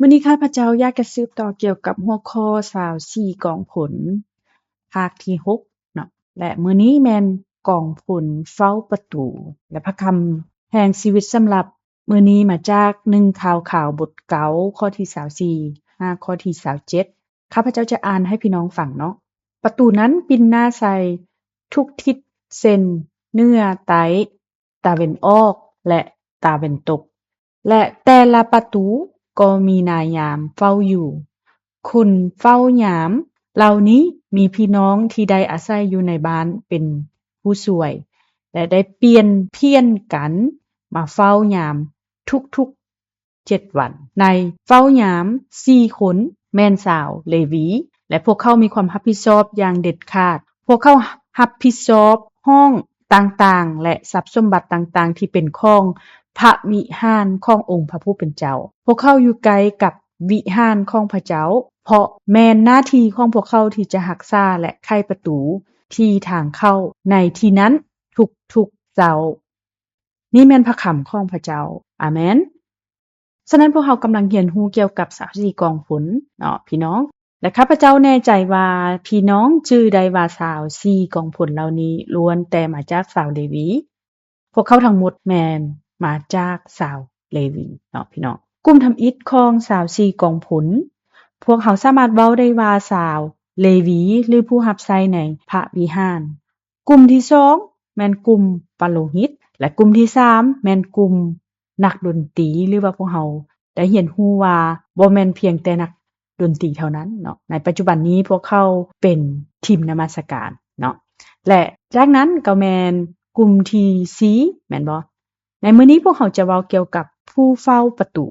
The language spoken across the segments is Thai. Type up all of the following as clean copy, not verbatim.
มื้อนี้ข้าพเจ้าอยากจะสืบต่อเกี่ยวกับหัวข้อ24กองผลภาคที่6เนาะและมื้อนี้แม่นกองผลเฝ้าประตูและพระคำแห่งชีวิตสำหรับมื้อนี้มาจาก1ข่าวข่าวบทเก๋าข้อที่24 5ข้อที่27ข้าพเจ้าจะอ่านให้พี่น้องฟังเนาะประตูนั้นปินหน้าใส่ทุกทิศเส้นเหนือใต้ตะเวนออกและตะเวนตกและแต่ละประตูก็มีนายามเฝ้าอยู่คนเฝ้ายามเหล่านี้มีพี่น้องที่ได้อาศัยอยู่ในบ้านเป็นผู้ช่วยและได้เปลี่ยนเพี้ยนกันมาเฝ้ายามทุกๆ7วันในเฝ้ายาม4คนแม่นสาวเลวีและพวกเขามีความรับผิดชอบอย่างเด็ดขาดพวกเขารับผิดชอบห้องต่างๆและทรัพย์สมบัติต่างๆที่เป็นของพระวิหารขององค์พระผู้เป็นเจ้าพวกเขาอยู่ไกลกับวิหารของพระเจ้าเพราะแม่นหน้าที่ของพวกเขาที่จะรักษาและไขประตูที่ทางเข้าในที่นั้นทุกๆเจ้านี่แม่นพระคำของพระเจ้าอาเมนฉะนั้นพวกเรากำลังเรียนรู้เกี่ยวกับ24กองผลเนาะพี่น้องและข้าพเจ้าแน่ใจว่าพี่น้องชื่อได้ว่า24กองผลเหล่านี้ล้วนแต่มาจากชาวเลวีพวกเขาทั้งหมดแม่นมาจากชาวเลวีเนาะพี่น้องกลุ่มทำอิฐของ24กองผลพวกเขาสามารถเว้าได้ว่าชาวเลวีหรือผู้รับใช้ในพระวิหารกลุ่มที่2แม่นกลุ่มปาโลหิตและกลุ่มที่3แม่นกลุ่มนักดนตรีหรือว่าพวกเราได้เรียนรู้ว่าบ่แม่นเพียงแต่นักดนตรีเท่านั้นเนาะในปัจจุบันนี้พวกเขาเป็นทีมนมัสการเนาะและจากนั้นก็แม่นกลุ่มที่4แม่นบ่ในมื้อนี้พวกเขาจะเว้าเกี่ยวกับผู้เฝ้าประตู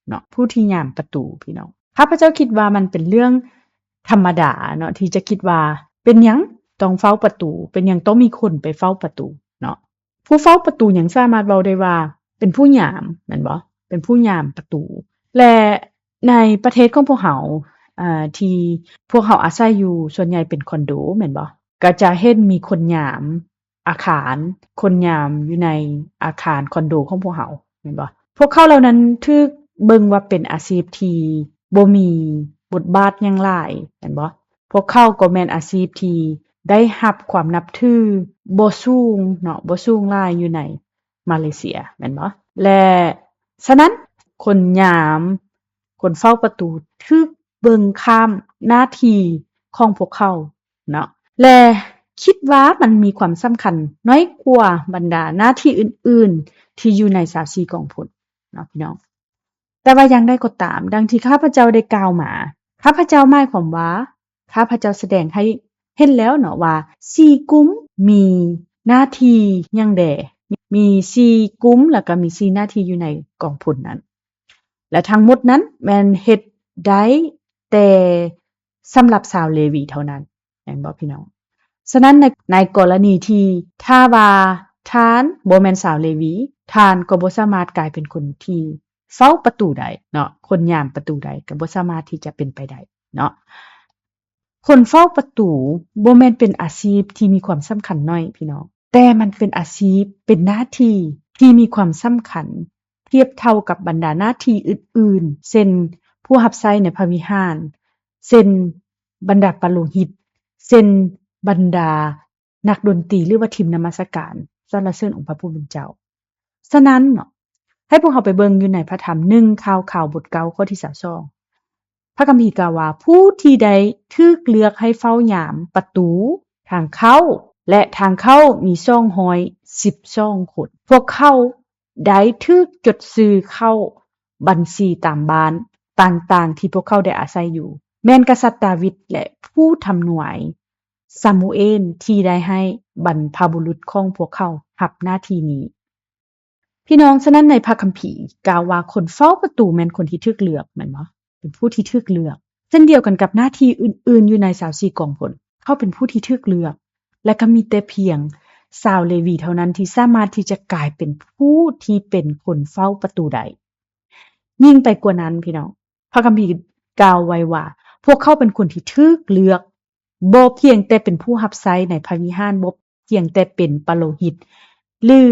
เนาะผู้ที่ยามประตูพี่น้องข้าพเจ้าคิดว่ามันเป็นเรื่องธรรมดาเนาะที่จะคิดว่าเป็นหยังต้องเฝ้าประตูเป็นหยังต้องมีคนไปเฝ้าประตูเนาะผู้เฝ้าประตูหยังสามารถเว้าได้ว่าเป็นผู้ยามแม่นบ่เป็นผู้ยามประตูและในประเทศของพวกเราที่พวกเราอาศัยอยู่ส่วนใหญ่เป็นคอนโดแม่นบ่ก็จะเห็นมีคนยามอาคารคนยามอยู่ในอาคารคอนโดของพวกเราแม่นบ่พวกเขาเหล่านั้นถูกเบิ่งว่าเป็นอาชีพที่บ่มีบทบาทหยังหลายแม่นบ่พวกเขาก็แม่นอาชีพที่ได้รับความนับถือบ่สูงเนาะบ่สูงหลายอยู่ในมาเลเซียแม่นบ่และฉะนั้นคนยามคนเฝ้าประตูถูกเบิ่งข้ามหน้าที่ของพวกเขาเนาะและคิดว่ามันมีความสำคัญน้อยกว่าบรรดาหน้าที่อื่นๆที่อยู่ใน24กองผลเนาะพี่น้องแต่ว่ายังได้ก็ตามดังที่ข้าพเจ้าได้กล่าวมาข้าพเจ้าหมายความว่าข้าพเจ้าแสดงให้เห็นแล้วเนาะว่า4กลุ่มมีหน้าที่หยังแดมี4กลุ่มแล้วก็มี4หน้าที่อยู่ในกองผลนั้นและทั้งหมดนั้นแม่นเฮ็ดได้แต่สำหรับชาวเลวีเท่านั้นแม่นบ่พี่น้องฉะนั้นในกรณีที่ถ้าว่าท่านบ่แม่นชาวเลวีท่านก็บ่สามารถกลายเป็นคนที่เฝ้าประตูได้เนาะคนยามประตูได้ก็บ่สามารถที่จะเป็นไปได้เนาะคนเฝ้าประตูบ่แม่นเป็นอาชีพที่มีความสำคัญน้อยพี่น้องแต่มันเป็นอาชีพเป็นหน้าที่ที่มีความสำคัญเทียบเท่ากับบรรดาหน้าที่อื่นๆเช่นผู้รับใช้ในพระวิหารเช่นบรรดาปาโลหิตเช่นบรรดานักดนตรีหรือว่าทีมนมัสการสรรเสริญองค์พระผู้เป็นเจ้าฉะนั้นเนาะให้พวกเราไปเบิ่งอยู่ในพระธรรม1ข่าวบทเก่าข้อที่22พระคัมภีร์กล่าวว่าผู้ที่ใดถูกเลือกให้เฝ้ายามประตูทางเข้าและทางเข้ามี210คนพวกเขาได้ถูกจดชื่อเข้าบัญชีตามบ้านต่างๆที่พวกเขาได้อาศัยอยู่แม่นกษัตริย์ดาวิดและผู้ทำหน่วยซามูเอลที่ได้ให้บรรพบุรุษของพวกเขารับหน้าที่นี้พี่น้องฉะนั้นในพระคัมภีร์กล่าวว่าคนเฝ้าประตูแม่นคนที่ถูกเลือกแม่นบ่เป็นผู้ที่ถูกเลือกเช่นเดียวกันกับหน้าที่อื่นๆอยู่ใน24กองผลเขาเป็นผู้ที่ถูกเลือกและก็มีแต่เพียงชาวเลวีเท่านั้นที่สามารถที่จะกลายเป็นผู้ที่เป็นคนเฝ้าประตูได้ยิ่งไปกว่านั้นพี่น้องพระคัมภีร์กล่าวไว้ว่าพวกเขาเป็นคนที่ถูกเลือกบ่เพียงแต่เป็นผู้รับใช้ในพระวิหารบ่เพียงแต่เป็นปาโลหิตหรือ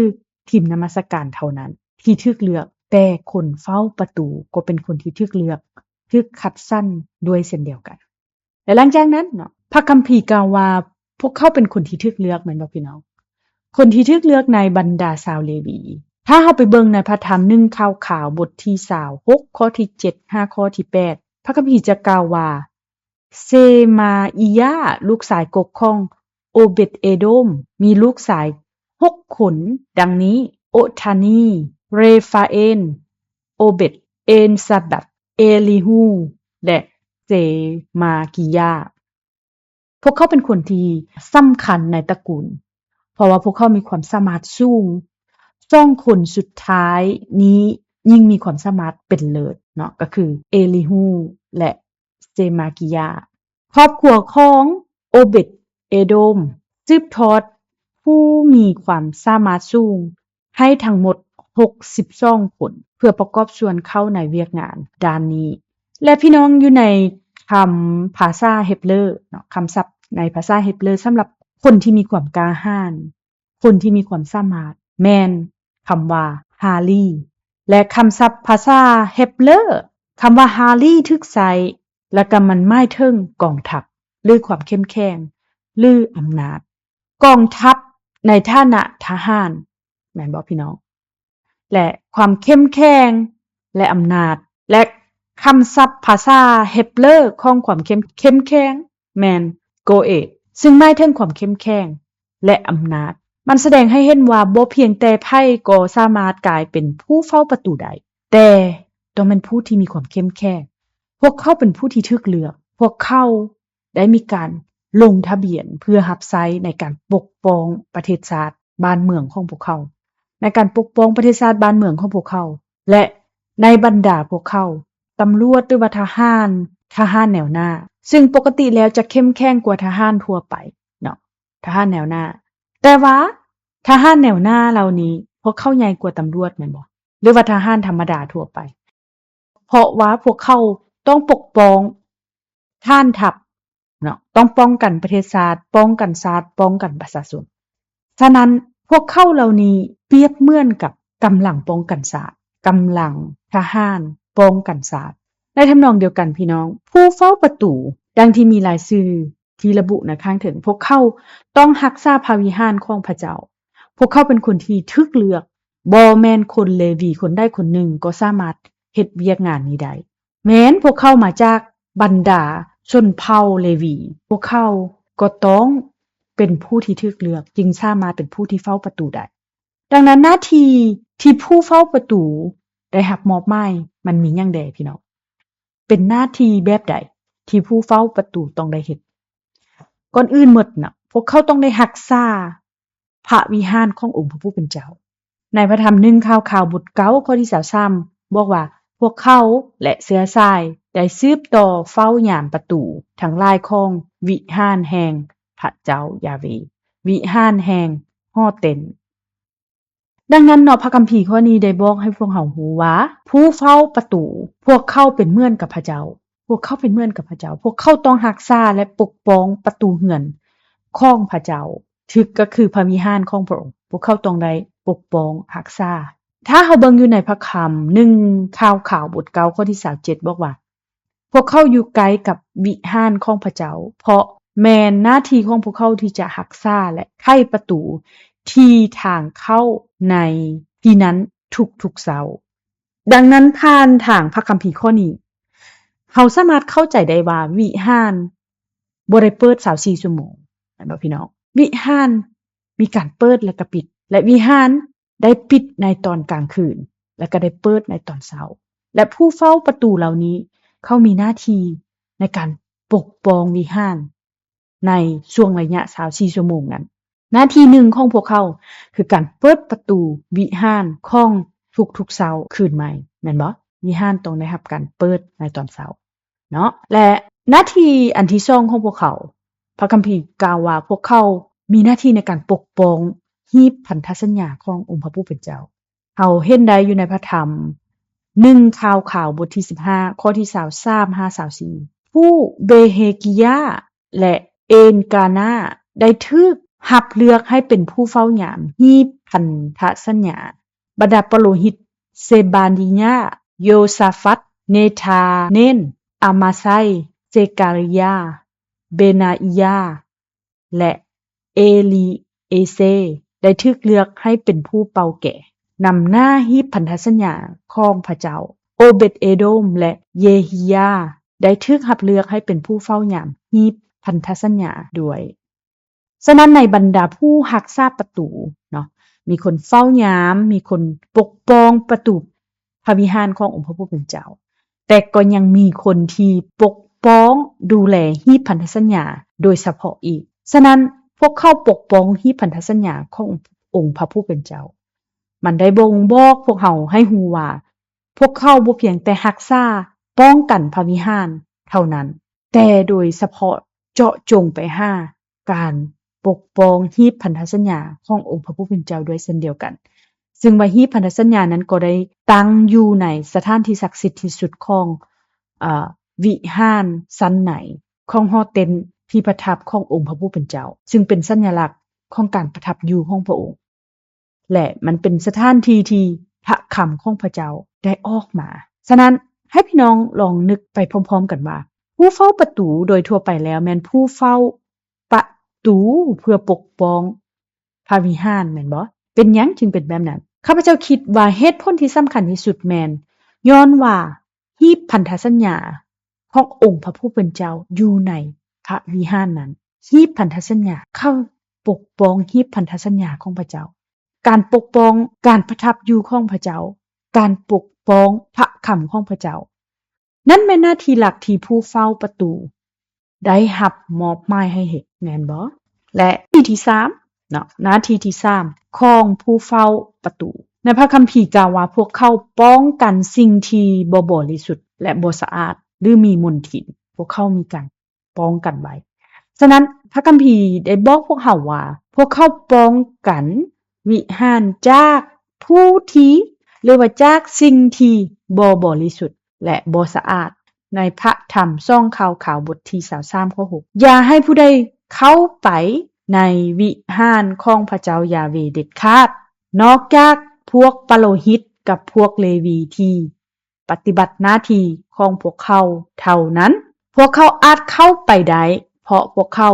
ทีมนมัสการเท่านั้นที่ถูกเลือกแต่คนเฝ้าประตูก็เป็นคนที่ถูกเลือก ถูกคัดสั้นด้วยเช่นเดียวกันและหลังจากนั้นเนาะพระคัมภีร์กล่าวว่าพวกเขาเป็นคนที่ถูกเลือกแม่นบ่พี่น้องคนที่ถูกเลือกในบรรดาชาวเลวีถ้าเฮาไปเบิ่งในพระธรรม1ข่าวบทที่26ข้อที่7 5ข้อที่8พระคัมภีร์จะกล่าวว่าเซมาอียาลูกชายกกของโอเบดเอโดมมีลูกชาย6คนดังนี้โอทานีเรฟาเอนโอเบดเอนซาบัตเอลิฮูและเซมากิยาพวกเขาเป็นคนที่สำคัญในตระกูลเพราะว่าพวกเขามีความสามารถสูง2คนสุดท้ายนี้ยิ่งมีความสามารถเป็นเลิศเนาะก็คือเอลิฮูและเซมากิยาครอบครัวของโอเบดเอโดมสืบทอดผู้มีความสามารถสูงให้ทั้งหมด62คนเพื่อประกอบส่วนเข้าในเวียกงานด้านนี้และพี่น้องอยู่ในคำภาษาเฮบเรอเนาะคำศัพท์ในภาษาเฮบเรอสำหรับคนที่มีความกล้าหาญคนที่มีความสามารถแม่นคำว่าฮาลีและคำศัพท์ภาษาเฮบเรอคำว่าฮาลีถูกใช้แล้วก็มันหมายถึงกองทัพหรือความเข้มแข็งหรืออำนาจกองทัพในฐานะทหารแม่นบ่พี่น้องและความเข้มแข็งและอำนาจและคำศัพท์ภาษาเฮบเรอของความเข้มแข็งแม่นโกเอตซึ่งหมายถึงความเข้มแข็งและอำนาจมันแสดงให้เห็นว่าบ่เพียงแต่ไพ่ก็สามารถกลายเป็นผู้เฝ้าประตูได้แต่ต้องเป็นผู้ที่มีความเข้มแข็งพวกเขาเป็นผู้ที่ถูกเลือกพวกเขาได้มีการลงทะเบียนเพื่อรับใช้ในการปกป้องประเทศชาติบ้านเมืองของพวกเขาในการปกป้องประเทศชาติบ้านเมืองของพวกเขาและในบรรดาพวกเขาตำรวจหรือว่าทหารแนวหน้าซึ่งปกติแล้วจะเข้มแข็งกว่าทหารทั่วไปเนาะทหารแนวหน้าแต่ว่าทหารแนวหน้าเหล่านี้พวกเขาใหญ่กว่าตำรวจแม่นบ่หรือว่าทหารธรรมดาทั่วไปเพราะว่าพวกเขาต้องปกป้องฐานทัพเนาะต้องป้องกันประเทศชาติป้องกันชาติป้องกันประชาชนฉะนั้นพวกเขาเหล่านี้เปรียบเหมือนกับกำลังป้องกันชาติกำลังทหารป้องกันชาติในทำนองเดียวกันพี่น้องผู้เฝ้าประตูดังที่มีรายชื่อที่ระบุในข้างถึงพวกเขาต้องรักษาพระวิหารของพระเจ้าพวกเขาเป็นคนที่ถูกเลือกบ่แม่นคนเลวีคนใดคนหนึ่งก็สามารถเฮ็ดเวียกงานนี้ได้แม้นพวกเขามาจากบรรดาชนเผ่าเลวีพวกเขาก็ต้องเป็นผู้ที่ถูกเลือกจึงสามารถเป็นผู้ที่เฝ้าประตูได้ดังนั้นหน้าที่ที่ผู้เฝ้าประตูได้รับมอบหมายมันมีหยังใดพี่น้องเป็นหน้าที่แบบใดที่ผู้เฝ้าประตูต้องได้เฮ็ดก่อนอื่นหมดน่ะพวกเขาต้องได้รักษาพระวิหารขององค์พระผู้เป็นเจ้าในพระธรรม1ข่าวบท9ข้อที่23บอกว่าพวกเขาและเชื้อชายได้สืบต่อเฝ้ายามประตูทั้งหลายของวิหารแห่งพระเจ้ายาเวห์วิหารแห่งหอเต็นดังนั้นเนาะพระคัมภีร์ข้อนี้ได้บอกให้พวกเรารู้ว่าผู้เฝ้าประตูพวกเขาเป็นเหมือนกับพระเจ้าพวกเขาเป็นเหมือนกับพระเจ้าพวกเขาต้องรักษาและปกป้องประตูเรือนของพระเจ้าถึกก็คือพระวิหารของพระองค์พวกเขาต้องได้ปกป้องรักษาถ้าเฮาเบิ่งอยู่ในพระคัมภ์1ข่าวบท9ข้อที่27บอกว่าพวกเขาอยู่ไกลกับวิหารของพระเจ้าเพราะแม่นหน้าที่ของพวกเขาที่จะรักษาและไขประตูที่ทางเข้าในที่นั้นทุกๆเช้าดังนั้นผ่านทางพระคัมภีร์ข้อนี้เฮาสามารถเข้าใจได้ว่าวิหารบ่ได้เปิด24ชั่วโมงแม่นบ่พี่น้องวิหารมีการเปิดและก็ปิดและวิหารได้ปิดในตอนกลางคืนและก็ได้เปิดในตอนเช้าและผู้เฝ้าประตูเหล่านี้เขามีหน้าที่ในการปกป้องวิหารในช่วงระยะ24ชั่วโมงนั้นหน้าที่หนึ่งของพวกเขาคือการเปิดประตูวิหารของทุกๆเช้าคืนใหม่แม่นบ่วิหารต้องได้รับการเปิดในตอนเช้าเนาะและหน้าที่อันที่2ของพวกเขาพระคัมภีร์กล่าวว่าพวกเขามีหน้าที่ในการปกป้องหีบพันธสัญญาขององค์พระผู้เป็นเจ้าเฮาเห็นได้อยู่ในพระธรรม1ข่าวบทที่15ข้อที่23 5 24ผู้เบเฮกิยาและเอนกานาได้ถูกรับเลือกให้เป็นผู้เฝ้ายามหีบพันธสัญญาบรรดาปโลหิตเซบานีญาโยซาฟัตเนธาเนน อามาไซเซการิยาเบนาอิยาและเอลีเอเซได้ถูกเลือกให้เป็นผู้เป่าแก่นำหน้าฮีบพันธสัญญาของพระเจ้าโอเบดเอโดมและเยฮียาได้ถูกรับเลือกให้เป็นผู้เฝ้ายามฮีบพันธสัญญาด้วยฉะนั้นในบรรดาผู้รักษาประตูเนาะมีคนเฝ้ายามมีคนปกป้องประตูพระวิหารขององค์พระผู้เป็นเจ้าแต่ก็ยังมีคนที่ปกป้องดูแลฮีบพันธสัญญาโดยเฉพาะอีกฉะนั้นพวกเขาปกป้องฮีบพันธสัญญาขององค์พระผู้เป็นเจ้ามันได้บ่งบอกพวกเขาให้ฮู้ว่าพวกเขาบ่เพียงแต่รักษาป้องกันพระวิหารเท่านั้นแต่โดยเฉพาะเจาะจงไปหาการปกป้องฮีบพันธสัญญาขององค์พระผู้เป็นเจ้าด้วยเช่นเดียวกันซึ่งว่าฮีบพันธสัญญานั้นก็ได้ตั้งอยู่ในสถานที่ศักดิ์สิทธิ์ที่สุดของวิหารชั้นไหนของหอเต็นที่ประทับขององค์พระผู้เป็นเจ้าซึ่งเป็นสัญลักษณ์ของการประทับอยู่ของพระองค์และมันเป็นสถานที่ที่พระคำของพระเจ้าได้ออกมาฉะนั้นให้พี่น้องลองนึกไปพร้อมๆกันว่าผู้เฝ้าประตูโดยทั่วไปแล้วแม่นผู้เฝ้าประตูเพื่อปกป้องพระวิหารแม่นบ่เป็นหยังจึงเป็นแบบนั้นข้าพเจ้าคิดว่าเหตุผลที่สำคัญที่สุดแม่นย้อนว่าฮีบพันธสัญญาขององค์พระผู้เป็นเจ้าอยู่ในพระวิหารนั้นฮีบพันธสัญญาเข้าปกป้องฮีบพันธสัญญาของพระเจ้าการปกป้องการประทับอยู่ของพระเจ้าการปกป้องพระคำของพระเจ้านั่นแม่นหน้าที่หลักที่ผู้เฝ้าประตูได้รับมอบหมายให้เฮ็ดแม่นบ่และที่3เนาะหน้าที่ที่3ของผู้เฝ้าประตูในพระคัมภีร์กล่าวว่าพวกเขาป้องกันสิ่งที่บ่บริสุทธิ์และบ่สะอาดหรือมีมลทินพวกเขามีการป้องกันไว้ฉะนั้นพระคัมภีร์ได้บอกพวกเขาว่าพวกเขาป้องกันวิหารจากผู้ที่หรือว่าจากสิ่งที่บ่บริสุทธิ์และบ่สะอาดในพระธรรมซ่องข่าวข่าวบทที่23ข้อ6อย่าให้ผู้ใดเข้าไปในวิหารของพระเจ้ายาเวห์เด็ดขาดนอกจากพวกปโลหิตกับพวกเลวีที่ปฏิบัติหน้าที่ของพวกเขาเท่านั้นพวกเขาอาจเข้าไปได้เพราะพวกเขา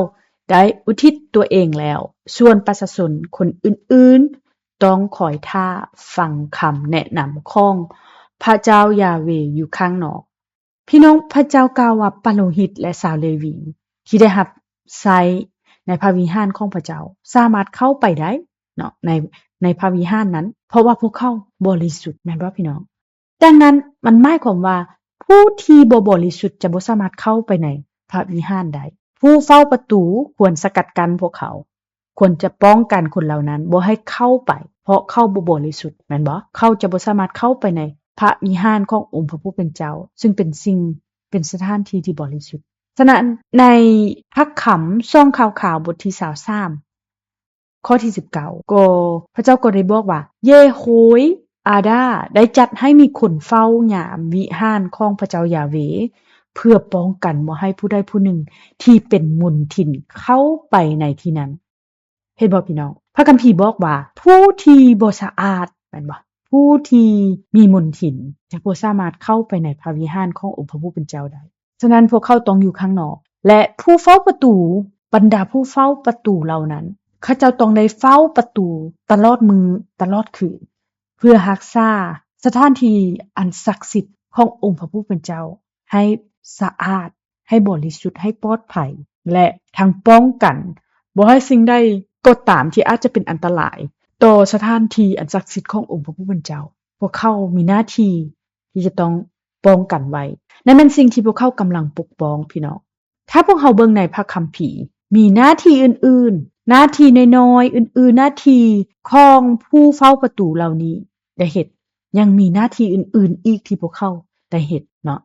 ได้อุทิศตัวเองแล้วส่วนประชาชนคนอื่นๆต้องคอยท่าฟังคำแนะนำของพระเจ้ายาเวห์อยู่ข้างนอกพี่น้องพระเจ้ากล่าวว่าปโลหิตและชาวเลวีที่ได้รับใช้ในพระวิหารของพระเจ้าสามารถเข้าไปได้เนาะในพระวิหารนั้นเพราะว่าพวกเขาบริสุทธิ์แม่นบ่พี่น้องดังนั้นมันหมายความว่าผู้ที่บ่บริสุทธิ์จะบ่สามารถเข้าไปในพระวิหารได้ผู้เฝ้าประตูควรสกัดกั้นพวกเขาควรจะป้องกันคนเหล่านั้นบ่ให้เข้าไปเพราะเขาบ่บริสุทธิ์แม่นบ่เขาจะบ่สามารถเข้าไปในพระวิหารขององค์พระผู้เป็นเจ้าซึ่งเป็นสถานที่ที่บริสุทธิ์ฉะนั้นในพระคำซ่องข่าวบทที่23ข้อที่19ก็พระเจ้าก็ได้บอกว่าเยโฮยอาดาได้จัดให้มีคนเฝ้ายามวิหารของพระเจ้ายาเวห์เพื่อป้องกันบ่ให้ผู้ใดผู้หนึ่งที่เป็นมลทินเข้าไปในที่นั้นเห็นบ่พี่น้องพระคัมภีร์บอกว่าผู้ที่บ่สะอาดแม่นบ่ผู้ที่มีมลทินจะบ่สามารถเข้าไปในพระวิหารขององค์พระผู้เป็นเจ้าได้ฉะนั้นพวกเขาต้องอยู่ข้างนอกและผู้เฝ้าประตูบรรดาผู้เฝ้าประตูเหล่านั้นเขาเจ้าต้องได้เฝ้าประตูตลอดมื้อตลอดคืนเพื่อรักษาสถานที่อันศักดิ์สิทธิ์ขององค์พระผู้เป็นเจ้าให้สะอาดให้บริสุทธิ์ให้ปลอดภัยและทั้งป้องกันบ่ให้สิ่งใดก็ตามที่อาจจะเป็นอันตรายต่อสถานที่อันศักดิ์สิทธิ์ขององค์พระผู้เป็นเจ้าพวกเขามีหน้าที่ที่จะต้องป้องกันไว้นั่นเป็นสิ่งที่พวกเขากำลังปกป้องพี่น้องถ้าพวกเขาเบิ่งในพระคัมภีร์มีหน้าที่อื่นๆหน้าที่น้อยๆอื่นๆหน้าที่ของผู้เฝ้าประตูเหล่านี้ได้เฮ็ดยังมีหน้าที่อื่นๆอีกที่พวกเขาได้เฮ็ดเนาะ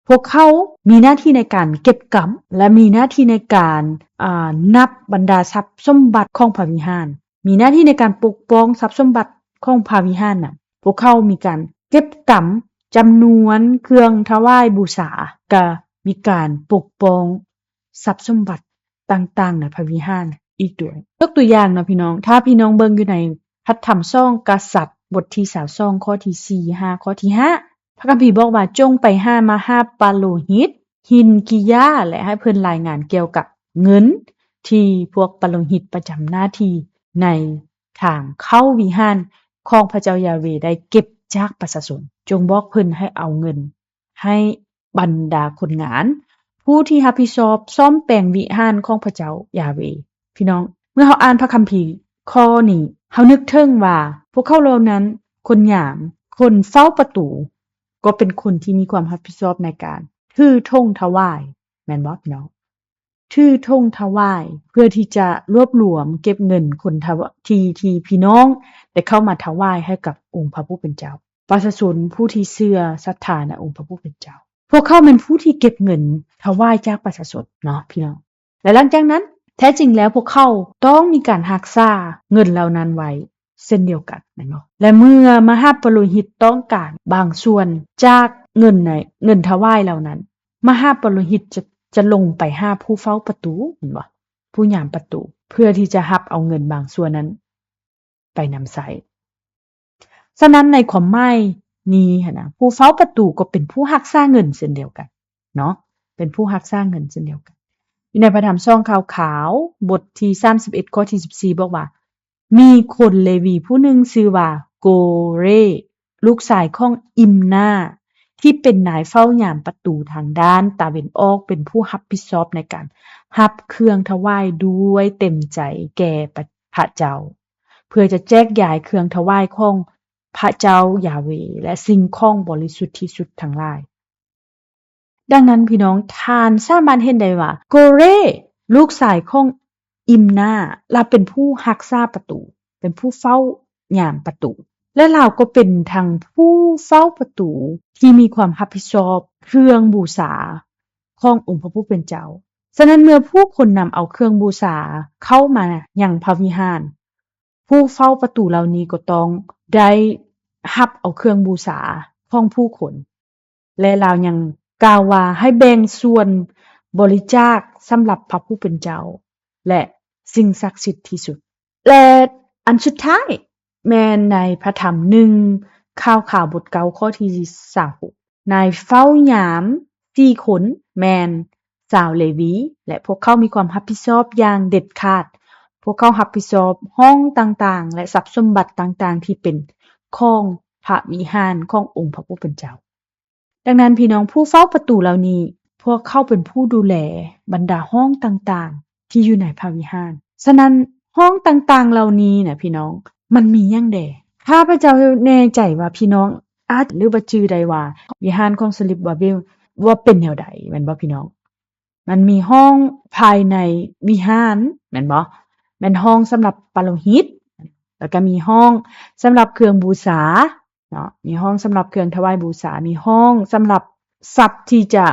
พวกเขามีหน้าที่ในการเก็บกำและมีหน้าที่ในการนับบรรดาทรัพย์สมบัติของพระวิหารมีหน้าที่ในการปกป้องทรัพย์สมบัติของพระวิหารน่ะพวกเขามีการเก็บกำจำนวนเครื่องถวายบูชาก็มีการปกป้องทรัพย์สมบัติต่างๆในพระวิหารอีกด้วยยกตัวอย่างนะพี่น้องถ้าพี่น้องเบิ่งอยู่ในพระธรรมซ่องกษัตริย์บทที่22ข้อที่4 5ข้อที่5 พระคัมภีร์บอกว่าจงไปหามหาปาโลหิตหินกิยาและให้เพิ่นรายงานเกี่ยวกับเงินที่พวกปาโลหิตประจำหน้าที่ในทางเข้าวิหารของพระเจ้ายาเวห์ได้เก็บจากประชาชนจงบอกเพิ่นให้เอาเงินให้บรรดาคนงานผู้ที่รับผิดชอบซ่อมแปลงวิหารของพระเจ้ายาเวห์พี่น้องเมื่อเฮาอ่านพระคัมภีร์ข้อนี้เฮานึกถึงว่าพวกเขาเหล่านั้นคนหยามคนเฝ้าประตูก็เป็นคนที่มีความรับผิดชอบในการถือธงถวายแม่นบ่พี่น้องถือธงถวายเพื่อที่จะรวบรวมเก็บเงินคนที่พี่น้องได้เข้ามาถวายให้กับองค์พระผู้เป็นเจ้าประชาชนผู้ที่เชื่อศรัทธาในองค์พระผู้เป็นเจ้าพวกเขาเป็นผู้ที่เก็บเงินถวายจากประชาชนเนาะพี่น้องและหลังจากนั้นแท้จริงแล้วพวกเขาต้องมีการรักษาเงินเหล่านั้นไว้เช่นเดียวกันแม่นบ่และเมื่อมหาปุโรหิตต้องการบางส่วนจากเงินถวายเหล่านั้นมหาปุโรหิตจะลงไปหาผู้เฝ้าประตูแม่นบ่ผู้ยามประตูเพื่อที่จะรับเอาเงินบางส่วนนั้นไปนำใช้ฉะนั้นในความหมายนี้หั้นนะผู้เฝ้าประตูก็เป็นผู้รักษาเงินเช่นเดียวกันเนาะเป็นผู้รักษาเงินเช่นเดียวกันอยู่ในพระธรรมช่องขาวๆบทที่31ข้อที่14บอกว่ามีคนเลวีผู้หนึ่งชื่อว่าโกเรลูกชายของอิมนาที่เป็นนายเฝ้ายามประตูทางด้านตะวันออกเป็นผู้รับผิดชอบในการรับเครื่องถวายด้วยเต็มใจแก่พระเจ้าเพื่อจะแจกจ่ายเครื่องถวายของพระเจ้ายาเวห์และสิ่งของบริสุทธิ์ที่สุดทั้งหลายดังนั้นพี่น้องทานสามารถเห็นได้ว่าโกเรลูกชายของอิมนาเราเป็นผู้รักษาประตูเป็นผู้เฝ้ายามประตูและเราก็เป็นทางผู้เฝ้าประตูที่มีความรับผิดชอบเครื่องบูชาขององค์พระผู้เป็นเจ้าฉะนั้นเมื่อผู้คนนำเอาเครื่องบูชาเข้ามายังพระวิหารผู้เฝ้าประตูเหล่านี้ก็ต้องได้รับเอาเครื่องบูชาของผู้คนและเรายังกล่าวว่าให้แบ่งส่วนบริจาคสำหรับพระผู้เป็นเจ้าและสิ่งศักดิ์สิทธิ์ที่สุดและอันสุดท้ายแม้ในพระธรรม1ข่าวบท9ข้อที่26นายเฝ้ายาม4คนแมนชาวเลวีและพวกเขามีความรับผิดชอบอย่างเด็ดขาดพวกเขารับผิดชอบห้องต่างๆและทรัพย์สมบัติต่างๆที่เป็นของพระวิหารขององค์พระผู้เป็นเจ้าดังนั้นพี่น้องผู้เฝ้าประตูเหล่านี้พวกเขาเป็นผู้ดูแลบรรดาห้องต่างๆที่อยู่ในพระวิหารฉะนั้นห้องต่างๆเหล่านี้น่ะพี่น้องมันมีหยังแดข้าพเจ้าแน่ใจว่าพี่น้องอาจหรือว่าชื่อใดว่าวิหารของสลิปบาเบลว่าเป็นแนวใดแม่นบ่พี่น้องมันมีห้องภายในวิหารแม่นบ่แม่นห้องสำหรับปาโลหิตแล้วก็มีห้องสำหรับเครื่องบูชาเนาะมีห้องสำหรับเครื่องถวายบูชามีห้องสำหรับทรัพย์ที่จะ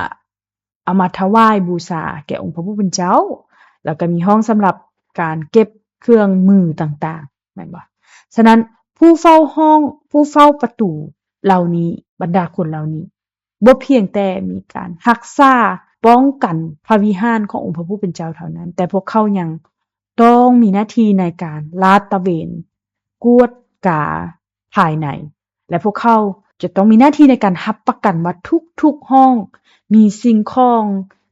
เอามาถวายบูชาแก่องค์พระผู้เป็นเจ้าแล้วก็มีห้องสำหรับการเก็บเครื่องมือต่างๆแม่นบ่ฉะนั้นผู้เฝ้าห้องผู้เฝ้าประตูเหล่านี้บรรดาคนเหล่านี้บ่เพียงแต่มีการรักษาป้องกันพระวิหารขององค์พระผู้เป็นเจ้าเท่านั้นแต่พวกเขายังต้องมีหน้าที่ในการลาดตระเวนกวดกาภายในและพวกเขาจะต้องมีหน้าที่ในการรับประกันว่าทุกๆห้องมีสิ่งของ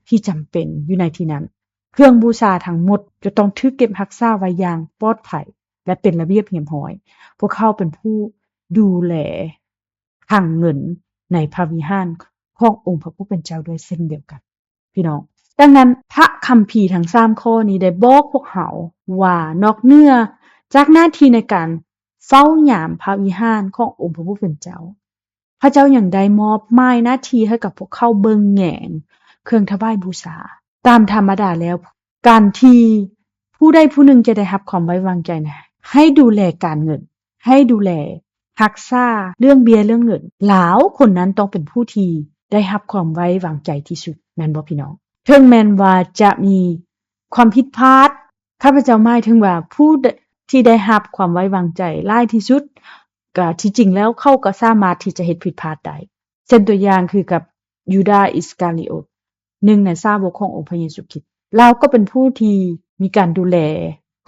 ที่จำเป็นอยู่ในที่นั้นเครื่องบูชาทั้งหมดจะต้องถูกเก็บรักษาไว้อย่างปลอดภัยและเป็นระเบียบเรียบร้อยพวกเขาเป็นผู้ดูแลทางเงินในพระวิหารขององค์พระผู้เป็นเจ้าด้วยเช่นเดียวกันพี่น้องดังนั้นพระคัมภีร์ทั้ง3ข้อนี้ได้บอกพวกเขาว่านอกเหนือจากหน้าที่ในการเฝ้ายามพระวิหารขององค์พระผู้เป็นเจ้าพระเจ้ายังได้มอบหมายหน้าที่ให้กับพวกเขาเบิ่งแยงเครื่องถวายบูชาตามธรรมดาแล้วการที่ผู้ใดผู้หนึ่งจะได้รับความไว้วางใจนะให้ดูแลการเงินให้ดูแลรักษาเรื่องเบี้ยเรื่องเงินแล้วคนนั้นต้องเป็นผู้ที่ได้รับความไว้วางใจที่สุดแม่นบ่พี่น้องถึงแม้นว่าจะมีความผิดพลาดข้าพเจ้าหมายถึงว่าผู้ที่ได้รับความไว้วางใจหลายที่สุดก็ที่จริงแล้วเขาก็สามารถที่จะเฮ็ดผิดพลาดได้เช่นตัวอย่างคือกับยูดาห์อิสการิโอตหนึ่งในสาวกขององค์พระเยซูคริสต์เราก็เป็นผู้ที่มีการดูแล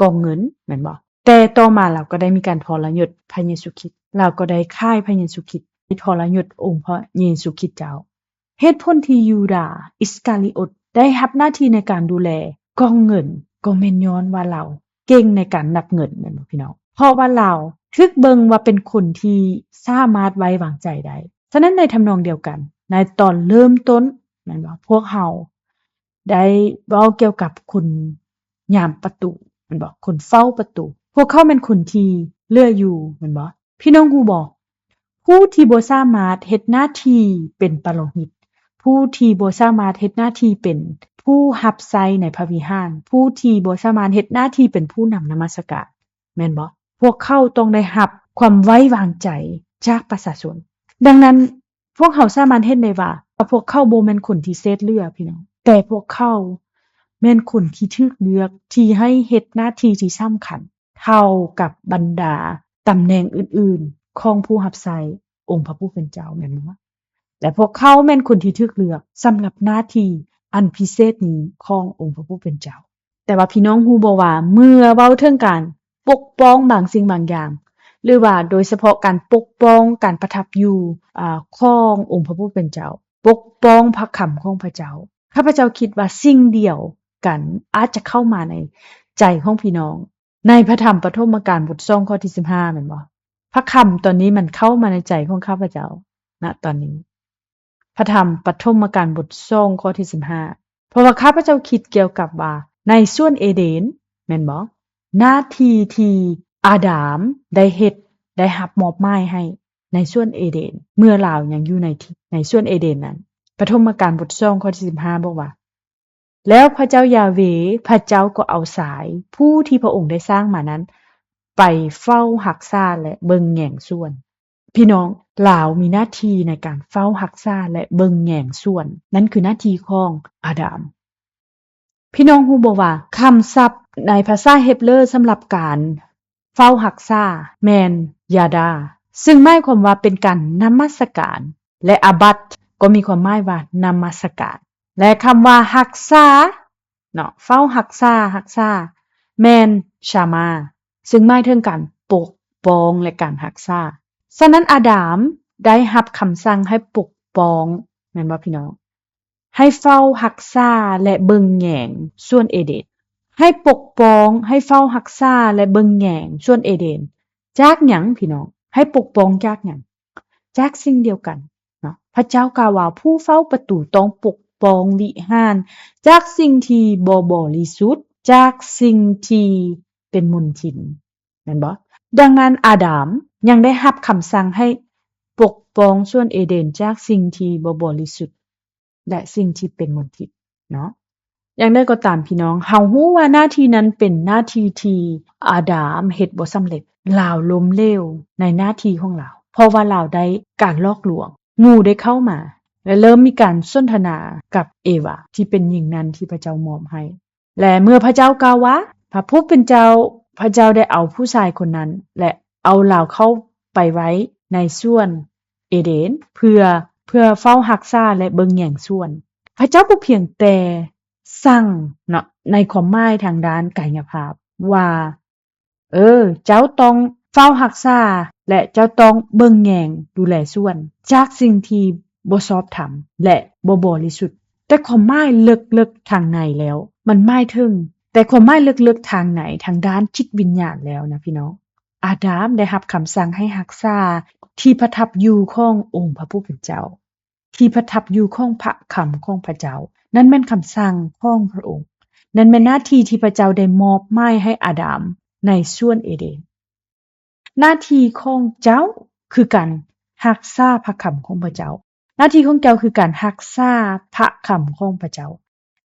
กองเงินแม่นบ่แต่ต่อมาเราก็ได้มีการทรยศพระเยซูคริสต์เราก็ได้ฆ่าพระเยซูคริสต์ ทรยศองค์พระเยซูคริสต์เจ้าเหตุผลที่ยูดาห์อิสคาริโอตได้รับหน้าที่ในการดูแลกองเงินก็แม่นย้อนว่าเราเก่งในการนับเงินแม่นบ่พี่น้องเพราะว่าเราถูกเบิ่งว่าเป็นคนที่สามารถไว้วางใจได้ฉะนั้นในทำนองเดียวกันในตอนเริ่มต้นแม่นบ่พวกเราได้เว้าเกี่ยวกับคนยามประตูแม่นบ่คนเฝ้าประตูพวกเขาแม่นคนที่เหลืออยู่แม่นบ่พี่น้องฮู้บ่ผู้ที่บ่สามารถเฮ็ดหน้าที่เป็นปรหิตผู้ที่บ่สามารถเฮ็ดหน้าที่เป็นผู้รับใช้ในพระวิหารผู้ที่บ่สามารถเฮ็ดหน้าที่เป็นผู้นำนมัสการแม่นบ่พวกเขาต้องได้รับความไว้วางใจจากประชาชนดังนั้นพวกเขาสามารถเฮ็ดได้ว่าพวกเขาบ่แม่นคนที่เซตเรือพี่น้องแต่พวกเขาแม่นคนที่ถูกเลือกที่ให้เฮ็ดหน้าที่ที่สำคัญเท่ากับบรรดาตำแหน่งอื่นๆของผู้รับใช้องค์พระผู้เป็นเจ้าแม่นบ่และพวกเขาแม่นคนที่ถูกเลือกสำหรับหน้าที่อันพิเศษนี้ขององค์พระผู้เป็นเจ้าแต่ว่าพี่น้องฮู้บ่ว่าเมื่อเว้าถึงการปกป้องบางสิ่งบางอย่างหรือว่าโดยเฉพาะการปกป้องการประทับอยู่ขององค์พระผู้เป็นเจ้าปกป้องพระคำของพระเจ้าข้าพเจ้าคิดว่าสิ่งเดียวกันอาจจะเข้ามาในใจของพี่น้องในพระธรรมปฐมกาลบท2ข้อที่15แม่นบ่พระคำตอนนี้มันเข้ามาในใจของข้าพเจ้าณตอนนี้พระธรรมปฐมกาลบท2ข้อที่15เพราะว่าข้าพเจ้าคิดเกี่ยวกับว่าในสวนเอเดนแม่นบ่หน้าที่ที่อาดามได้เฮ็ดได้รับมอบหมายให้ในสวนเอเดนเมื่อลาวยังอยู่ในสวนเอเดนนั้นปฐมกาลบท2ข้อที่15บอกว่าแล้วพระเจ้ายาเวห์พระเจ้าก็เอาสายผู้ที่พระองค์ได้สร้างมานั้นไปเฝ้ารักษาและเบิ่งแยงส่วนพี่น้องลาวมีหน้าที่ในการเฝ้ารักษาและเบิ่งแยงส่วนนั่นคือหน้าที่ของอาดามพี่น้องฮู้บ่ว่าคำศัพท์ในภาษาเฮบเรอสำหรับการเฝ้ารักษาแม่นยาดาซึ่งหมายความว่าเป็นการนมัสการและอาบัตก็มีความหมายว่านมัสการและคำว่ารักษาเนาะเฝ้ารักษาแม่นชามาซึ่งหมายถึงการปกป้องและการรักษาฉะนั้นอาดามได้รับคำสั่งให้ปกป้องแม่นบ่พี่น้องให้เฝ้ารักษาและเบิ่งแยงส่วนเอเดนให้ปกป้องให้เฝ้ารักษาและเบิ่งแยงส่วนเอเดนจากหยังพี่น้องให้ปกป้องจากหยังจากสิ่งเดียวกันเนาะพระเจ้ากล่าวว่าผู้เฝ้าประตูต้องปกป้องวิหารจากสิ่งที่บ่บริสุทธิ์จากสิ่งที่เป็นมลทินแม่นบ่ดังนั้นอาดามยังได้รับคำสั่งให้ปกป้องส่วนเอเดนจากสิ่งที่บ่บริสุทธิ์และสิ่งที่เป็นมลทินเนาะอย่างใดก็ตามพี่น้องเฮาฮู้ว่าหน้าที่นั้นเป็นหน้าที่ที่อาดามเฮ็ดบ่สำเร็จลาวล้มเหลวในหน้าที่ของลาวเพราะว่าลาวได้การลอกลวงงูได้เข้ามาและเริ่มมีการสนทนากับเอวาที่เป็นหญิงนั้นที่พระเจ้ามอบให้และเมื่อพระเจ้ากล่าวว่าพระผู้เป็นเจ้าพระเจ้าได้เอาผู้ชายคนนั้นและเอาลาวเข้าไปไว้ในส่วนเอเดนเพื่อเฝ้ารักษาและเบิ่งแยงส่วนพระเจ้าบ่เพียงแต่สั่งเนาะในความหมายทางด้านกายภาพว่าเจ้าต้องเฝ้ารักษาและเจ้าต้องเบิ่งแยงดูแลส่วนจากสิ่งที่บ่ชอบธรรมและบ่บริสุทธิ์แต่ความหมายลึกๆทางในแล้วมันหมายถึงแต่ความหมายลึกๆทางไหนทางด้านจิตวิญญาณแล้วนะพี่น้องอาดามได้รับคำสั่งให้รักษาที่ประทับอยู่ขององค์พระผู้เป็นเจ้าที่ประทับอยู่ของพระคำของพระเจ้านั่นแม่นคำสั่งของพระองค์นั่นเป็นหน้าที่ที่พระเจ้าได้มอบหมายให้อาดามในสวนเอเดนหน้าที่ของเจ้าคือการรักษาพระคำของพระเจ้าหน้าที่ของเจ้าคือการรักษาพระคำของพระเจ้า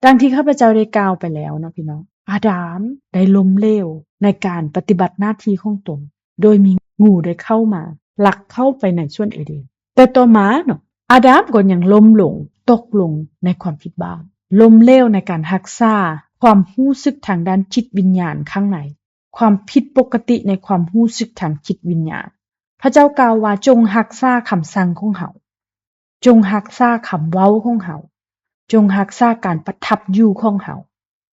ดังที่ข้าพเจ้าได้กล่าวไปแล้วนะพี่น้องอาดามได้ล้มเหลวในการปฏิบัติหน้าที่ของตนโดยมีงูได้เข้ามาลักเข้าไปในสวนเอเดนแต่ต่อมาเนาะอาดามก็ยังล้มลงตกลงในความผิดบาปล้มเหลวในการรักษาความรู้สึกทางด้านจิตวิญญาณข้างในความผิดปกติในความรู้สึกทางจิตวิญญาณพระเจ้ากล่าวว่าจงรักษาคำสั่งของเฮาจงรักษาคำเว้าของเฮาจงรักษาการประทับอยู่ของเฮา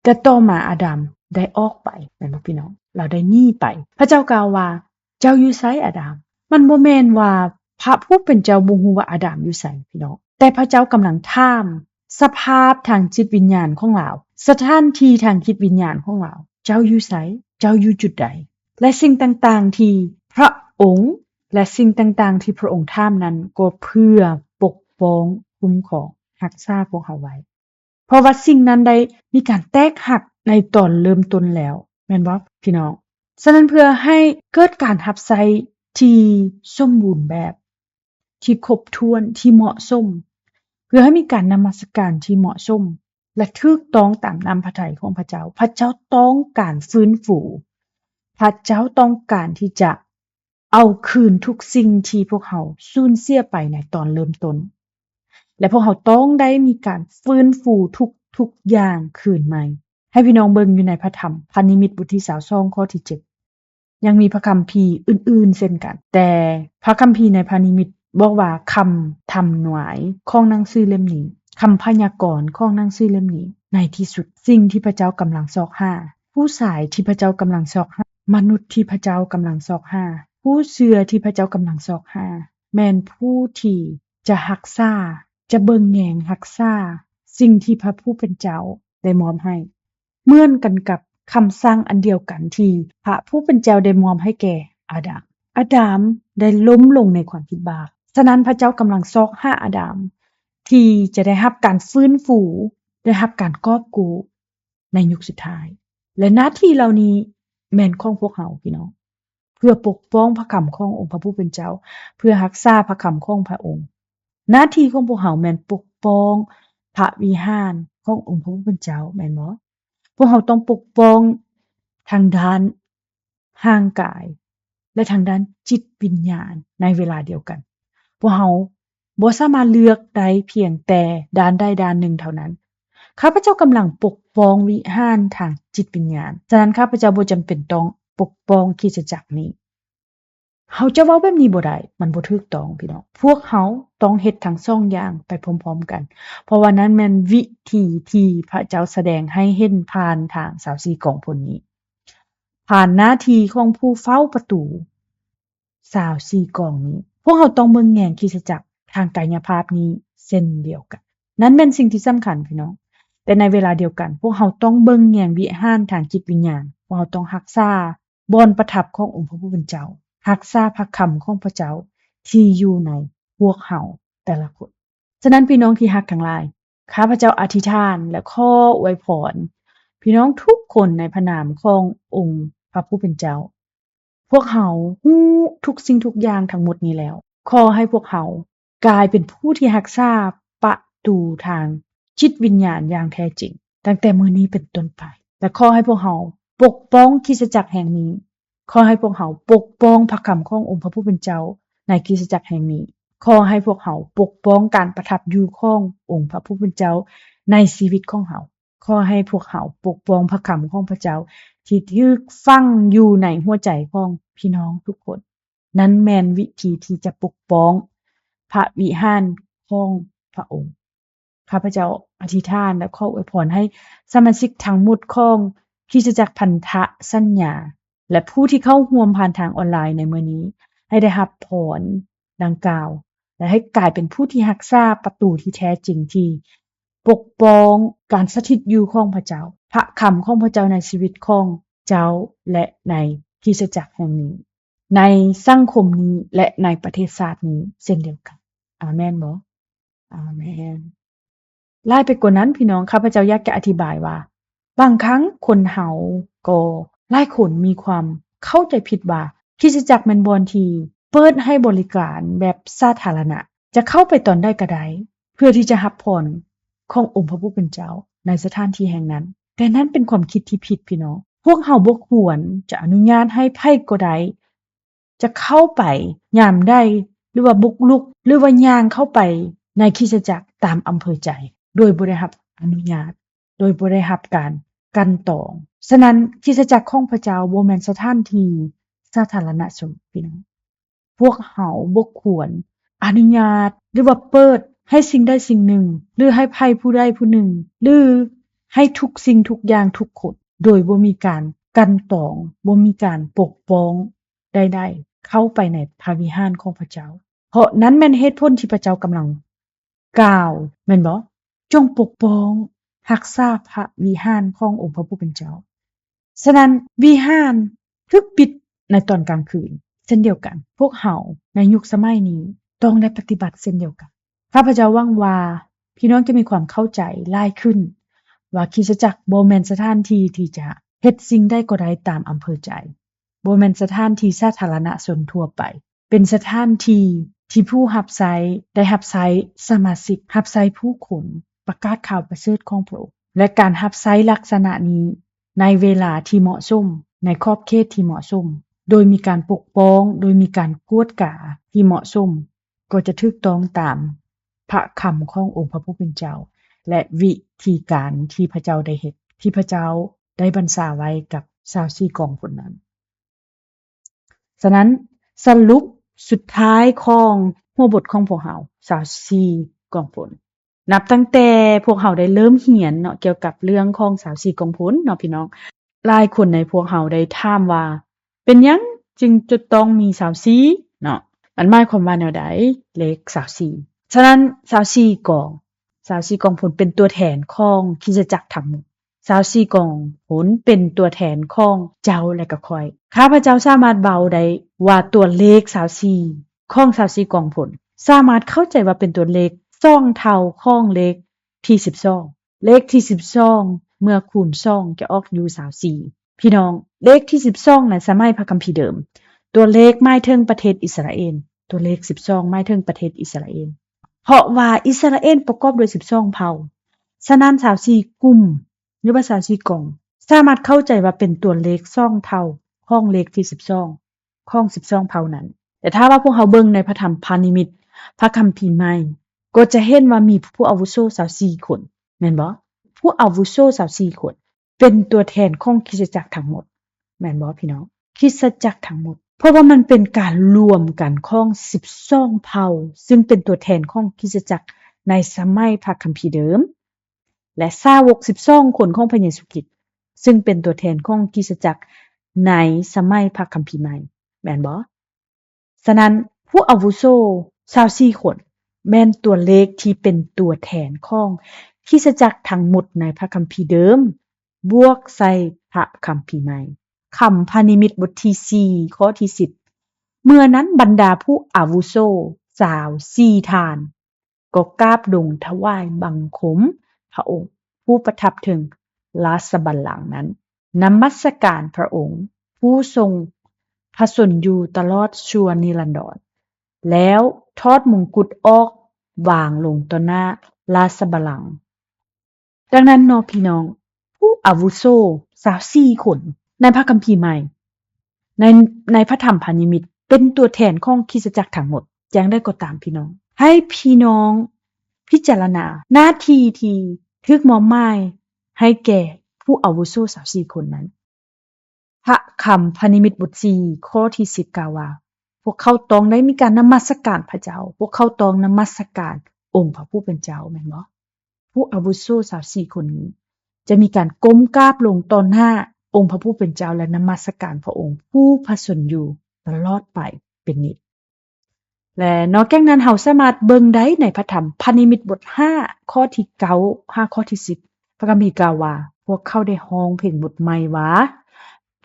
แต่ต่อมาอาดัมได้ออกไปแม่นบ่พี่น้องเราได้หนีไปพระเจ้ากล่าวว่าเจ้าอยู่ไสอาดัมมันบ่แม่นว่า พระผู้เป็นเจ้าบ่ฮู้ว่าอาดามอยู่ไสพี่น้องแต่พระเจ้ากำลังถามสภาพทางจิตวิญญาณของเราสถานที่ทางจิตวิญญาณของเราเจ้าอยู่ไสเจ้าอยู่จุดใดและสิ่งต่างๆที่พระองค์และสิ่งต่างๆที่พระองค์ถามนั้นก็เพื่อปกป้องคุ้มครองรักษาพวกเขาไว้เพราะว่าสิ่งนั้นได้มีการแตกหักในตอนเริ่มต้นแล้วแม่นบ่พี่น้องฉะนั้นเพื่อให้เกิดการรับใช้ที่สมบูรณ์แบบที่ครบถ้วนที่เหมาะสมเพื่อให้มีการนมัสการที่เหมาะสมและถูกต้องตามน้ำพระทัยของพระเจ้าพระเจ้าต้องการฟื้นฟูพระเจ้าต้องการที่จะเอาคืนทุกสิ่งที่พวกเขาสูญเสียไปในตอนเริ่มต้นและพวกเขาต้องได้มีการฟื้นฟูทุกอย่างคืนใหม่ให้พี่น้องเบิ่งอยู่ในพระธรรมพระนิมิตบทที่22ข้อที่7ยังมีพระคัมภีร์อื่นๆเช่นกันแต่พระคัมภีร์ในพระนิมิตบอกว่าคำทำนายของหนังสือเล่มนี้คำพยากรณ์ของหนังสือเล่มนี้ในที่สุดสิ่งที่พระเจ้ากำลังซอกหาผู้สายที่พระเจ้ากำลังซอกหามนุษย์ที่พระเจ้ากำลังซอกหาผู้เชื่อที่พระเจ้ากำลังซอกหาแม่นผู้ที่จะรักษาจะเบิ่งแยงรักษาสิ่งที่พระผู้เป็นเจ้าได้มอบให้เหมือนกันกับคำสั่งอันเดียวกันที่พระผู้เป็นเจ้าได้มอบให้แก่อาดามได้ล้มลงในความผิดบาปฉะนั้นพระเจ้ากำลังซอกหาอาดามที่จะได้รับการฟื้นฟูได้รับการกอบกู้ในยุคสุดท้ายและหน้าที่เหล่านี้แม่นของพวกเราพี่น้องเพื่อปกป้องพระคำขององค์พระผู้เป็นเจ้าเพื่อรักษาพระคำของพระองค์หน้าที่ของพวกเราแม่นปกป้องพระวิหารขององค์พระผู้เป็นเจ้าแม่นบ่พวกเราต้องปกป้องทางด้านร่างกายและทางด้านจิตวิญญาณในเวลาเดียวกันพวกเราบ่สามารถเลือกได้เพียงแต่ด้านใดด้านหนึ่งเท่านั้นข้าพเจ้ากำลังปกป้องวิหารทางจิตวิญญาณฉะนั้นข้าพเจ้าบ่จำเป็นต้องปกป้องคริสตจักรนี้เฮาจะเว้าแบบนี้บ่ได้มันบ่ถูกต้องพี่น้องพวกเฮาต้องเฮ็ดทั้งสองอย่างไปพร้อมๆกันเพราะว่านั้นแม่นวิธีที่พระเจ้าแสดงให้เห็นผ่านทาง24กองพลนี้ผ่านหน้าที่ของผู้เฝ้าประตู24กองนี้พวกเฮาต้องเบิ่งแยงคริสตจักรทางกายภาพนี้เช่นเดียวกันนั้นแม่นสิ่งที่สำคัญพี่น้องแต่ในเวลาเดียวกันพวกเฮาต้องเบิ่งแยงวิหารทางจิตวิญญาณพวกเฮาต้องรักษาบ่อนประทับขององค์พระผู้เป็นเจ้ารักษาพระคำของพระเจ้าที่อยู่ในพวกเฮาแต่ละคนฉะนั้นพี่น้องที่รักทั้งหลายข้าพเจ้าอธิษฐานและขออวยพรพี่น้องทุกคนในพระนามขององค์พระผู้เป็นเจ้าพวกเขาฮู้ทุกสิ่งทุกอย่างทั้งหมดนี้แล้วขอให้พวกเขากลายเป็นผู้ที่รักษาประตูทางจิตวิญญาณอย่างแท้จริงตั้งแต่มื้อนี้เป็นต้นไปและขอให้พวกเขาปกป้องคริสตจักรแห่งนี้ขอให้พวกเขาปกป้องพระคำขององค์พระผู้เป็นเจ้าในคริสตจักรแห่งนี้ขอให้พวกเขาปกป้องการประทับอยู่ขององค์พระผู้เป็นเจ้าในชีวิตของเขาขอให้พวกเขาปกป้องพระคำของพระเจ้าที่ถูกฝังอยู่ในหัวใจของพี่น้องทุกคนนั้นแม่นวิธีที่จะปกป้องพระวิหารของพระองค์ข้าพเจ้าอธิษฐานและขออวยพรให้สมาชิกทั้งหมดของคริสตจักรพันธสัญญาและผู้ที่เข้าร่วมผ่านทางออนไลน์ในมื้อนี้ให้ได้รับพรดังกล่าวและให้กลายเป็นผู้ที่รักษาประตูที่แท้จริงที่ปกป้องการสถิตอยู่ของพระเจ้าพระคำของพระเจ้าในชีวิตของเจ้าและในคริสตจักรแห่งนี้ในสังคมนี้และในประเทศชาตินี้เช่นเดียวกันอาเมนบ่อาเมนหลายไปกว่านั้นพี่น้องข้าพเจ้าอยากจะอธิบายว่าบางครั้งคนเฮาก็หลายคนมีความเข้าใจผิดว่าคริสตจักรแม่นบ่อนที่เปิดให้บริการแบบสาธารณะจะเข้าไปตอนใดก็ได้เพื่อที่จะรับพรขององค์พระผู้เป็นเจ้าในสถานที่แห่งนั้นแต่นั้นเป็นความคิดที่ผิดพี่น้องพวกเฮาบ่ควรจะอนุญาตให้ไผก็ได้จะเข้าไปยามใดหรือว่าบุกรุกหรือว่าย่างเข้าไปในคริสตจักรตามอำเภอใจโดยบ่ได้รับอนุญาตโดยบ่ได้รับการกันตองฉะนั้นคริสตจักรของพระเจ้าบ่แม่นสถานที่สาธารณชนพี่น้องพวกเฮาบ่ควรอนุญาตหรือว่าเปิดให้สิ่งใดสิ่งหนึ่งหรือให้ไผผู้ใดผู้หนึ่งหรือให้ทุกสิ่งทุกอย่างทุกคนโดยบ่มีการกันตองบ่มีการปกป้องใดๆเข้าไปในพระวิหารของพระเจ้า เพราะนั้นแม่นเหตุผลที่พระเจ้ากำลังกล่าวแม่นบ่จงปกป้องรักษาพระวิหารขององค์พระผู้เป็นเจ้าฉะนั้นวิหารถูกปิดในตอนกลางคืนเช่นเดียวกันพวกเฮาในยุคสมัยนี้ต้องได้ปฏิบัติเช่นเดียวกันข้าพเจ้าหวังว่าพี่น้องจะมีความเข้าใจหลายขึ้นว่าคริสตจักรบ่แม่นสถานที่ที่จะเฮ็ดสิ่งใดก็ได้ตามอำเภอใจบ่แม่นสถานที่สาธารณชนทั่วไปเป็นสถานที่ผู้รับใช้ได้รับใช้สมาชิกรับใช้ผู้คนประกาศข่าวประเสริฐของพระองค์และการรับใช้ลักษณะนี้ในเวลาที่เหมาะสมในขอบเขตที่เหมาะสมโดยมีการปกป้องโดยมีการกวดกาที่เหมาะสมก็จะถูกต้องตามพระคำขององค์พระผู้เป็นเจ้าและวิธีการที่พระเจ้าได้เฮ็ดที่พระเจ้าได้บัญชาไว้กับชาวซีกองคนนั้นฉะนั้นสรุปสุดท้ายของหัวบทของพวกเรา24กองผลนับตั้งแต่พวกเราได้เริ่มเรียนเนาะเกี่ยวกับเรื่องของ24กองผลเนาะพี่น้องหลายคนในพวกเราได้ถามว่าเป็นหยังจึงจะต้องมี24เนาะมันหมายความว่าแนวใดเลข24ฉะนั้น24กองผลเป็นตัวแทนของคริสตจักรทั้งหมด24กองผลเป็นตัวแทนของเจ้าและก็ข้อยข้าพเจ้าสามารถเบาได้ว่าตัวเลข24ของ24กองผลสามารถเข้าใจว่าเป็นตัวเลข2เท่าของเลขที่12เลขที่12เมื่อคูณ2จะออกอยู่24พี่น้องเลขที่12นั้นสมัยพระคัมภีร์เดิมตัวเลขหมายถึงประเทศอิสราเอลตัวเลข12หมายถึงประเทศอิสราเอลเพราะว่าอิสราเอลประกอบด้วย12เผ่าฉะนั้น24กลุ่มหรือว่า24กองสามารถเข้าใจว่าเป็นตัวเลข2เท่าของเลขที่12ของ12เผ่านั้นแต่ถ้าว่าพวกเราเบิ่งในพระธรรมพานิมิตพระคัมภีร์ใหม่ก็จะเห็นว่ามีผู้อาวุโส24คนแม่นบ่ผู้อาวุโส24คนเป็นตัวแทนของคริสตจักรทั้งหมดแม่นบ่พี่น้องคริสตจักรทั้งหมดเพราะว่ามันเป็นการรวมกันของ12เผ่าซึ่งเป็นตัวแทนของคริสตจักรในสมัยพระคัมภีร์เดิมและสาวก12คนของพระเยซูคริสต์ซึ่งเป็นตัวแทนของคริสตจักรในสมัยพระคัมภีร์ใหม่แม่นบ่ฉะนั้นผู้อาวุโส24คนแม่นตัวเลขที่เป็นตัวแทนของคริสตจักรทั้งหมดในพระคัมภีร์เดิมบวกใส่พระคัมภีร์ใหม่คำพานิมิตบทที่4ข้อที่10เมื่อนั้นบรรดาผู้อาวุโส24ทานก็กราบลงถวายบังคมพระองค์ผู้ประทับถึงราชบัลลังก์นั้นนมัสการพระองค์ผู้ทรงพระชนอยู่ตลอดชั่วนิรันดรแล้วทอดมงกุฎออกวางลงต่อหน้าราชบัลลังก์ดังนั้นเนาะพี่น้องผู้อาวุโส24คนในพระคัมภีร์ใหม่ในพระธรรมพานิมิตเป็นตัวแทนของคริสตจักรทั้งหมดอย่างได้ก็ตามพี่น้องให้พี่น้องพิจารณาหน้าที่ที่ถูกมอบหมายให้แก่ผู้อาวุโส24คนนั้นพระคำพานิมิตบท4ข้อที่10กล่าวว่าพวกเขาต้องได้มีการนมัสการพระเจ้าพวกเขาต้องนมัสการองค์พระผู้เป็นเจ้าแม่นบ่ผู้อาวุโส24คนนี้จะมีการก้มกราบลงต่อหน้าองค์พระผู้เป็นเจ้าและนมัสการพระองค์ผู้พระชนอยู่ตลอดไปเป็นนิจและนอกจากนั้นเฮาสามารถเบิ่งได้ในพระธรรมพานิมิตบท5ข้อที่9 5ข้อที่10พระคัมภีร์กล่าวว่าพวกเขาได้ร้องเพลงบทใหม่ว่า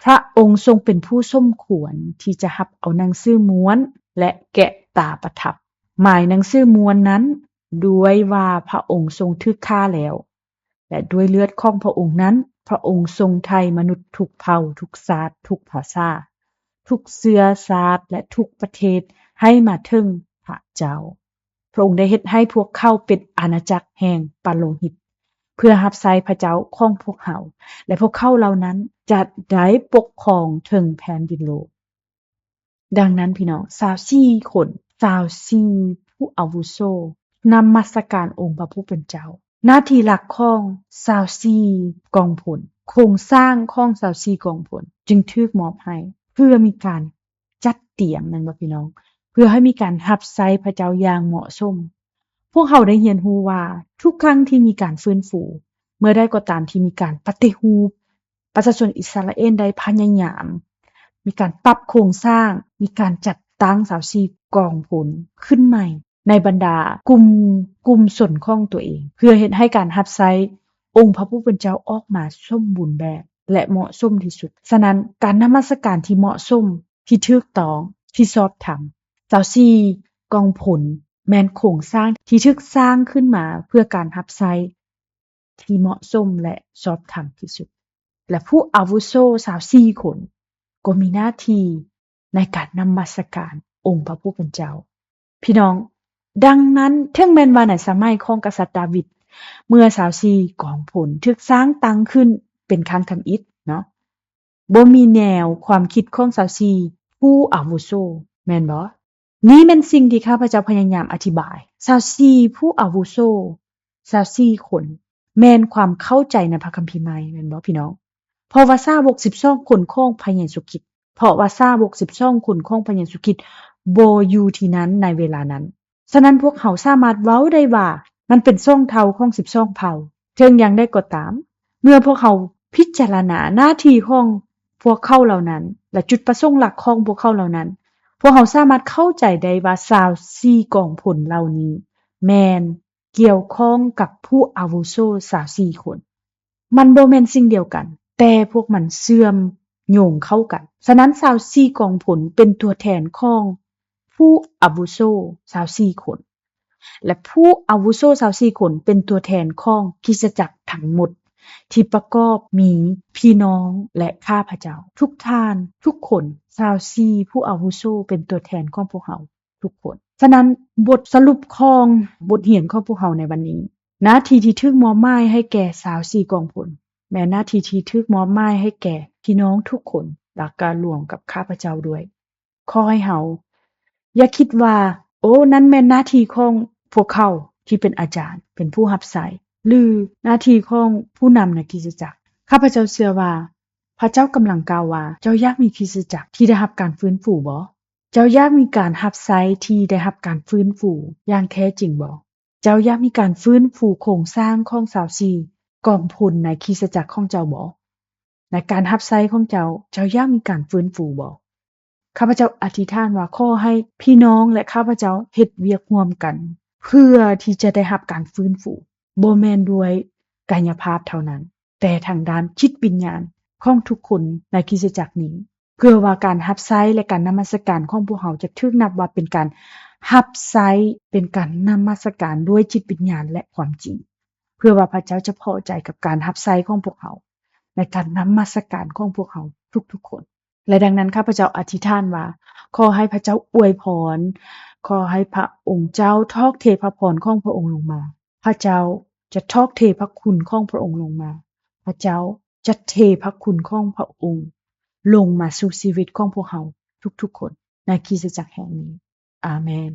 พระองค์ทรงเป็นผู้สมควรที่จะรับเอาหนังสือม้วนและแกะตาประทับหมายหนังสือม้วนนั้นด้วยว่าพระองค์ทรงถูกฆ่าแล้วและด้วยเลือดของพระองค์นั้นพระองค์ทรงไถ่มนุษย์ทุกเผ่าทุกชาติทุกภาษาทุกเชื้อชาติและทุกประเทศให้มาถึงพระเจ้าพระองค์ได้เฮ็ดให้พวกเขาเป็นอาณาจักรแห่งปาโลหิตเพื่อรับใช้พระเจ้าของพวกเขาและพวกเขาเหล่านั้นจะได้ปกครองถึงแผ่นดินโลกดังนั้นพี่น้อง24คน24ผู้อาวุโสนมัสการองค์พระผู้เป็นเจ้าหน้าที่หลักของ24กองพลโครงสร้างของ24กองพลจึงถูกมอบให้เพื่อมีการจัดเตรียมนั่นบ่พี่น้องเพื่อให้มีการรับใช้พระเจ้าอย่างเหมาะสมพวกเขาได้เรียนรู้ว่าทุกครั้งที่มีการฟื้นฟูเมื่อใดก็ตามที่มีการปฏิรูปประชาชนอิสราเอลได้พยายามมีการปรับโครงสร้างมีการจัด ตั้ง24กองผลขึ้นใหม่ในบรรดากลุ่มส่วนของตัวเองเพื่อเฮ็ดให้การรับใช้องค์พระผู้เป็นเจ้าออกมาสมบูรณ์แบบและเหมาะสมที่สุดฉะนั้นการนมัสการที่เหมาะสมที่ถูกต้องที่ชอบธรรม24กองผลแม่นโครงสร้างที่ถูกสร้างขึ้นมาเพื่อการรับใช้ที่เหมาะสมและชอบธรรมที่สุดและผู้อาวุโส24คนก็มีหน้าที่ในการนมัสการองค์พระผู้เป็นเจ้าพี่น้องดังนั้นถึงแม้นว่าในสมัยของกษัตริย์ดาวิดเมื่อ24กองผลถูกสร้างตั้งขึ้นเป็นครั้งทำอิฐเนาะบ่มีแนวความคิดของ24ผู้อาวุโสแม่นบ่นี่เป็นสิ่งที่ข้าพเจ้าพยายามอธิบาย24ผู้อาวุโส24คนแม่นความเข้าใจในพระคัมภีร์ใหม่แม่นบ่พี่น้องเพราะว่าสาวก12คนของพระเยซูคริสต์เพราะว่าสาวก12คนของพระเยซูคริสต์บ่อยู่ที่นั้นในเวลานั้นฉะนั้นพวกเขาสามารถเว้าได้ว่ามันเป็นช่องเท่าของ12เผ่าถึงอย่างใดก็ตามเมื่อพวกเขาพิจารณาหน้าที่ของพวกเขาเหล่านั้นและจุดประสงค์หลักของพวกเขาเหล่านั้นพวกเขาสามารถเข้าใจได้ว่า24กองผลเหล่านี้แม่นเกี่ยวข้องกับผู้อาวุโส24คนมันบ่แม่นสิ่งเดียวกันแต่พวกมันเชื่อมโยงเข้ากันฉะนั้น24กองผลเป็นตัวแทนของผู้อาวุโส24คนและผู้อาวุโส24คนเป็นตัวแทนของคริสตจักรทั้งหมดที่ประกอบมีพี่น้องและข้าพเจ้าทุกท่านทุกคน24ผู้อาวุโสเป็นตัวแทนของพวกเราทุกคนฉะนั้นบทสรุปของบทเรียนของพวกเราในวันนี้หน้าที่ที่ถูกมอบหมายให้แก่24กองผลแม้หน้าที่ที่ถูกมอบหมายให้แก่พี่น้องทุกคนและก็รวมกับข้าพเจ้าด้วยขอให้เฮาอย่าคิดว่าโอ้นั้นแม่นหน้าที่ของพวกเขาที่เป็นอาจารย์เป็นผู้รับใช้หรือหน้าที่ของผู้นำในคริสตจักรข้าพเจ้าเชื่อว่าพระเจ้ากำลังกล่าวว่าเจ้าอยากมีคริสตจักรที่ได้รับการฟื้นฟูบ่เจ้าอยากมีการรับใช้ที่ได้รับการฟื้นฟูอย่างแท้จริงบ่เจ้าอยากมีการฟื้นฟูโครงสร้างของ24กองพลในคริสตจักรของเจ้าบ่ในการรับใช้ของเจ้าอยากมีการฟื้นฟูบ่ข้าพเจ้าอธิษฐานว่าขอให้พี่น้องและข้าพเจ้าเฮ็ดเวียกร่วมกันเพื่อที่จะได้รับการฟื้นฟูบ่แม่นด้วยกายภาพเท่านั้นแต่ทางด้านจิตวิญญาณของทุกคนในคริสตจักรนี้เพื่อว่าการรับใช้และการนมัสการของพวกเขาจะถูกนับว่าเป็นการรับใช้เป็นการนมัสการด้วยจิตวิญญาณและความจริงเพื่อว่าพระเจ้าจะพอใจกับการรับใช้ของพวกเขาในการนมัสการของพวกเขาทุกๆคนและดังนั้นข้าพเจ้าอธิษฐานว่าขอให้พระเจ้าอวยพรขอให้พระองค์เจ้าทอกเทพระพรของพระองค์ลงมาพระเจ้าจะทอกเทพระคุณของพระองค์ลงมาพระเจ้าจะเทพระคุณของพระองค์ลงมาสู่ชีวิตของพวกเราทุกๆคนในคริสตจักรแห่งนี้อาเมน